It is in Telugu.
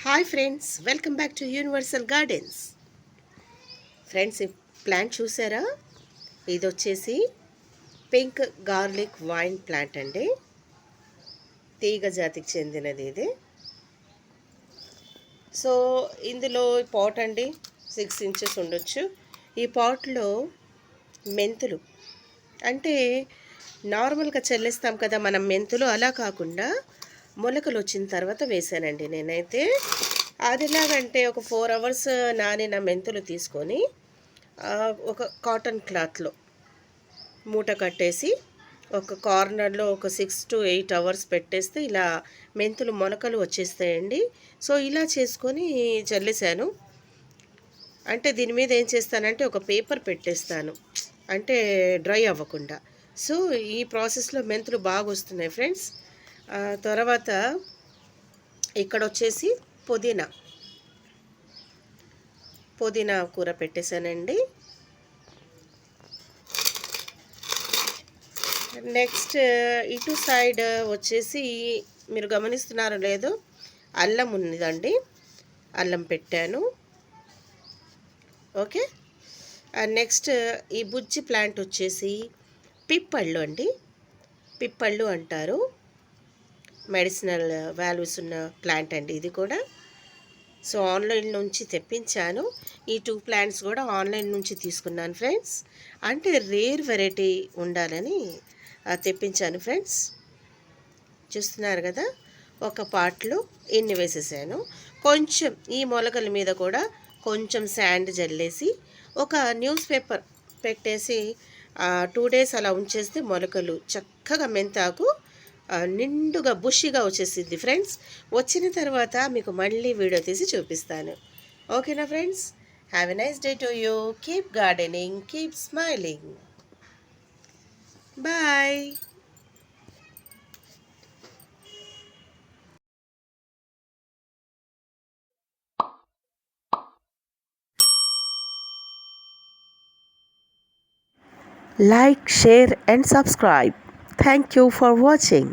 Hi friends, welcome back to universal gardens. Friends, ఈ ప్లాంట్ చూసారా? ఇది వచ్చేసి పింక్ గార్లిక్ వైన్ ప్లాంట్ అండి. తీగ జాతికి చెందినది ఇది. సో ఇందులో పాట్ అండి 6 ఇంచెస్ ఉండొచ్చు. ఈ పాట్లో మెంతులు అంటే నార్మల్గా చల్లేస్తాం కదా మనం మెంతులు, అలా కాకుండా మొలకలు వచ్చిన తర్వాత వేసానండి నేనైతే. అది ఎలాగంటే ఒక 4 అవర్స్ నానిన మెంతులు తీసుకొని ఒక కాటన్ క్లాత్లో మూట కట్టేసి ఒక కార్నర్లో ఒక 6 to 8 అవర్స్ పెట్టేస్తే ఇలా మెంతులు మొలకలు వచ్చేస్తాయండి. సో ఇలా చేసుకొని చల్లేసాను. అంటే దీని మీద ఏం చేస్తానంటే ఒక పేపర్ పెట్టేస్తాను, అంటే డ్రై అవ్వకుండా. సో ఈ ప్రాసెస్లో మెంతులు బాగా వస్తున్నాయి ఫ్రెండ్స్. తర్వాత ఇక్కడ వచ్చేసి పుదీనా కూర పెట్టేశానండి. నెక్స్ట్ ఇటు సైడ్ వచ్చేసి మీరు గమనిస్తున్నారో లేదో, అల్లం ఉన్నదండి, అల్లం పెట్టాను. ఓకే. నెక్స్ట్ ఈ బుజ్జి ప్లాంట్ వచ్చేసి పిప్పళ్ళు అండి. పిప్పళ్ళు అంటారు, మెడిసినల్ వాల్యూస్ ఉన్న ప్లాంట్ అండి ఇది కూడా. సో ఆన్లైన్ నుంచి తెప్పించాను. ఈ 2 ప్లాంట్స్ కూడా ఆన్లైన్ నుంచి తీసుకున్నాను ఫ్రెండ్స్. అంటే రేర్ వెరైటీ ఉండాలని తెప్పించాను ఫ్రెండ్స్. చూస్తున్నారు కదా, ఒక పాట్లో ఎన్ని వేసేసాను. కొంచెం ఈ మొలకల మీద కూడా కొంచెం శాండ్ జల్లేసి ఒక న్యూస్ పేపర్ పెట్టేసి 2 days అలా ఉంచేస్తే మొలకలు చక్కగా మెంతాకు నిండుగా బుషిగా వచ్చేసింది ఫ్రెండ్స్. వచ్చిన తర్వాత మీకు మళ్ళీ వీడియో తీసి చూపిస్తాను. ఓకేనా friends? Have a nice day to you. Keep gardening, keep smiling. Bye. Like, share and subscribe. Thank you for watching.